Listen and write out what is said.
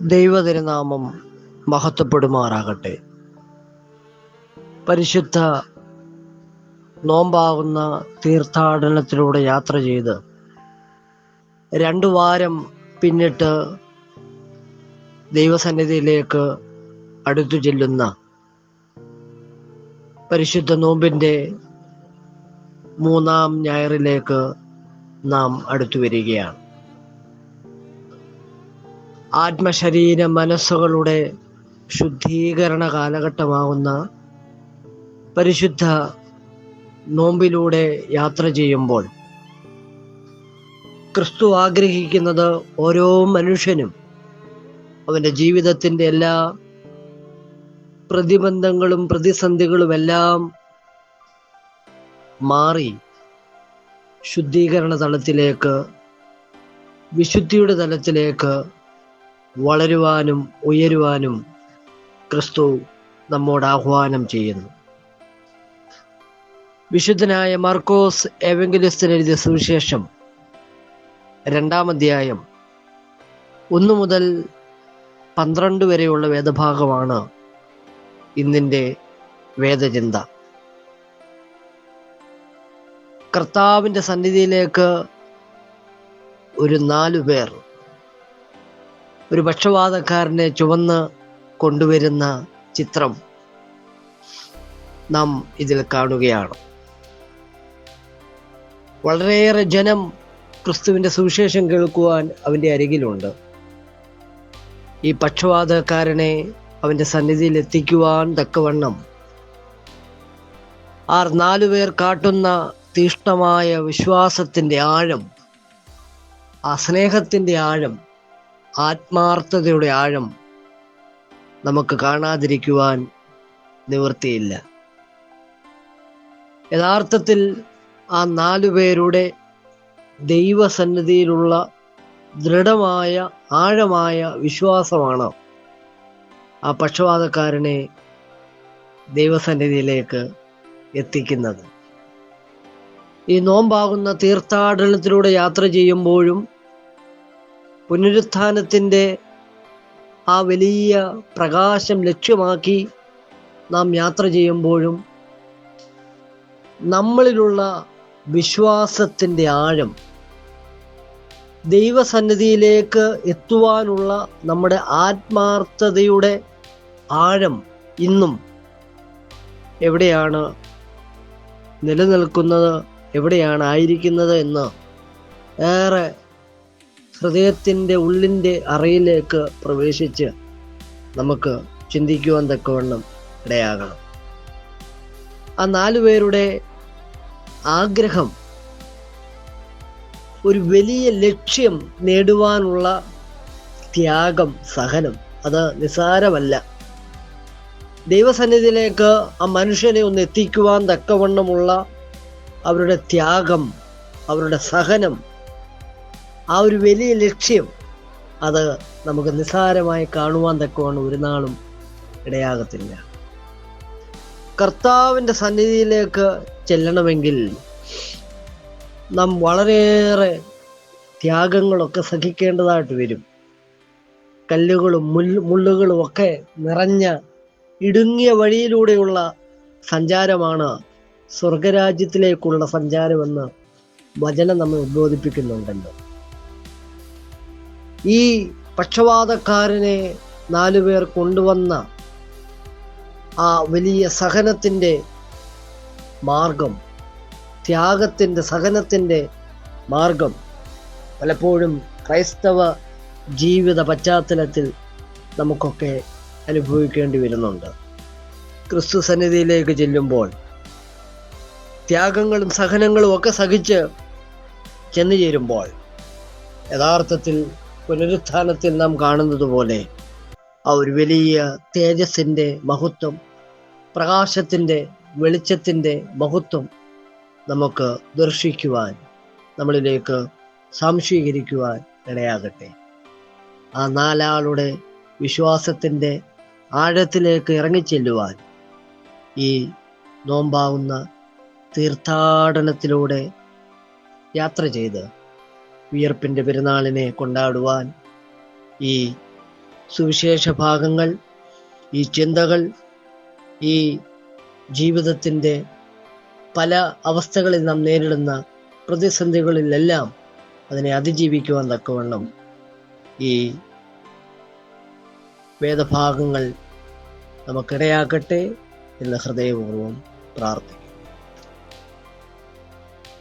ദൈവതിരുനാമം മഹത്വപ്പെടുമാറാകട്ടെ. പരിശുദ്ധ നോമ്പാകുന്ന തീർത്ഥാടനത്തിലൂടെ യാത്ര ചെയ്ത് 2 വാരം പിന്നിട്ട് ദൈവസന്നിധിയിലേക്ക് അടുത്തു ചെല്ലുന്ന പരിശുദ്ധ നോമ്പിൻ്റെ 3-ാം ഞായറിലേക്ക് നാം അടുത്തു വരികയാണ്. ആത്മശരീര മനസ്സുകളുടെ ശുദ്ധീകരണ കാലഘട്ടമാകുന്ന പരിശുദ്ധ നോമ്പിലൂടെ യാത്ര ചെയ്യുമ്പോൾ ക്രിസ്തു ആഗ്രഹിക്കുന്നത് ഓരോ മനുഷ്യനും അവൻ്റെ ജീവിതത്തിൻ്റെ എല്ലാ പ്രതിബന്ധങ്ങളും പ്രതിസന്ധികളുമെല്ലാം മാറി ശുദ്ധീകരണ തലത്തിലേക്ക്, വിശുദ്ധിയുടെ തലത്തിലേക്ക് വളരുവാനും ഉയരുവാനും ക്രിസ്തു നമ്മോട് ആഹ്വാനം ചെയ്യുന്നു. വിശുദ്ധനായ മാർക്കോസ് എവങ്കലിസ്തൻ എഴുതിയ സുവിശേഷം 2-ാം അധ്യായം 1 മുതൽ 12 വരെയുള്ള വേദഭാഗമാണ് ഇന്നിൻ്റെ വേദചിന്ത. കർത്താവിൻ്റെ സന്നിധിയിലേക്ക് ഒരു 4 പേർ ഒരു പക്ഷവാതക്കാരനെ ചുവന്ന് കൊണ്ടുവരുന്ന ചിത്രം നാം ഇതിൽ കാണുകയാണ്. വളരെയേറെ ജനം ക്രിസ്തുവിൻ്റെ സുവിശേഷം കേൾക്കുവാൻ അവൻ്റെ അരികിലുണ്ട്. ഈ പക്ഷവാതക്കാരനെ അവൻ്റെ സന്നിധിയിൽ എത്തിക്കുവാൻ തക്കവണ്ണം ആ 4 പേർ കാട്ടുന്ന തീഷ്ണമായ വിശ്വാസത്തിൻ്റെ ആഴം, ആ സ്നേഹത്തിൻ്റെ ആഴം, ആത്മാർത്ഥതയുടെ ആഴം നമുക്ക് കാണാതിരിക്കുവാൻ നിവൃത്തിയില്ല. യഥാർത്ഥത്തിൽ ആ 4 പേരുടെ ദൈവസന്നിധിയിലുള്ള ദൃഢമായ ആഴമായ വിശ്വാസമാണ് ആ പക്ഷവാതക്കാരനെ ദൈവസന്നിധിയിലേക്ക് എത്തിക്കുന്നത്. ഈ നോമ്പാകുന്ന തീർത്ഥാടനത്തിലൂടെ യാത്ര ചെയ്യുമ്പോഴും പുനരുത്ഥാനത്തിൻ്റെ ആ വലിയ പ്രകാശം ലക്ഷ്യമാക്കി നാം യാത്ര ചെയ്യുമ്പോഴും നമ്മളിലുള്ള വിശ്വാസത്തിൻ്റെ ആഴം, ദൈവസന്നിധിയിലേക്ക് എത്തുവാനുള്ള നമ്മുടെ ആത്മാർത്ഥതയുടെ ആഴം ഇന്നും എവിടെയാണ് നിലനിൽക്കുന്നത്, എവിടെയാണ് ആയിരിക്കുന്നത് എന്ന് ഏറെ ഹൃദയത്തിൻ്റെ ഉള്ളിൻ്റെ അറയിലേക്ക് പ്രവേശിച്ച് നമുക്ക് ചിന്തിക്കുവാൻ തക്കവണ്ണം ഇടയാകണം. ആ 4 പേരുടെ ആഗ്രഹം ഒരു വലിയ ലക്ഷ്യം നേടുവാനുള്ള ത്യാഗം, സഹനം, അത് നിസ്സാരമല്ല. ദൈവസന്നിധിയിലേക്ക് ആ മനുഷ്യനെ ഒന്ന് എത്തിക്കുവാൻ തക്കവണ്ണമുള്ള അവരുടെ ത്യാഗം, അവരുടെ സഹനം, ആ ഒരു വലിയ ലക്ഷ്യം, അത് നമുക്ക് നിസ്സാരമായി കാണുവാൻ തക്കവണ്ണം ഒരു നാളും ഇടയാകത്തില്ല. കർത്താവിൻ്റെ സന്നിധിയിലേക്ക് ചെല്ലണമെങ്കിൽ നാം വളരെയേറെ ത്യാഗങ്ങളൊക്കെ സഹിക്കേണ്ടതായിട്ട് വരും. കല്ലുകളും മുള്ളുകളും ഒക്കെ നിറഞ്ഞ ഇടുങ്ങിയ വഴിയിലൂടെയുള്ള സഞ്ചാരമാണ് സ്വർഗരാജ്യത്തിലേക്കുള്ള സഞ്ചാരമെന്ന് വചനം നമ്മെ ഉദ്ബോധിപ്പിക്കുന്നുണ്ടല്ലോ. ഈ പക്ഷവാതക്കാരനെ 4 പേർ കൊണ്ടുവന്ന ആ വലിയ സഹനത്തിൻ്റെ മാർഗം, ത്യാഗത്തിൻ്റെ, സഹനത്തിൻ്റെ മാർഗം പലപ്പോഴും ക്രൈസ്തവ ജീവിത പശ്ചാത്തലത്തിൽ നമുക്കൊക്കെ അനുഭവിക്കേണ്ടി വരുന്നുണ്ട്. ക്രിസ്തു സന്നിധിയിലേക്ക് ചെല്ലുമ്പോൾ ത്യാഗങ്ങളും സഹനങ്ങളും ഒക്കെ സഹിച്ച് ചെന്നു ചേരുമ്പോൾ യഥാർത്ഥത്തിൽ പുനരുത്ഥാനത്തിൽ നാം കാണുന്നത് പോലെ ആ ഒരു വലിയ തേജസ്സിൻ്റെ മഹത്വം, പ്രകാശത്തിൻ്റെ വെളിച്ചത്തിൻ്റെ മഹത്വം നമുക്ക് ദർശിക്കുവാൻ, നമ്മളിലേക്ക് സംശീകരിക്കുവാൻ ഇടയാകട്ടെ. ആ 4 ആളുടെ വിശ്വാസത്തിൻ്റെ ആഴത്തിലേക്ക് ഇറങ്ങിച്ചെല്ലുവാൻ ഈ നോമ്പാവുന്ന തീർത്ഥാടനത്തിലൂടെ യാത്ര ചെയ്ത് വിയർപ്പിൻ്റെ പെരുന്നാളിനെ കൊണ്ടാടുവാൻ ഈ സുവിശേഷ ഭാഗങ്ങൾ, ഈ ചിന്തകൾ, ഈ ജീവിതത്തിൻ്റെ പല അവസ്ഥകളിൽ നാം നേരിടുന്ന പ്രതിസന്ധികളിലെല്ലാം അതിനെ അതിജീവിക്കുവാൻ തക്കവണ്ണം ഈ വേദഭാഗങ്ങൾ നമുക്കിടയാക്കട്ടെ എന്ന് ഹൃദയപൂർവ്വം പ്രാർത്ഥിക്കുന്നു.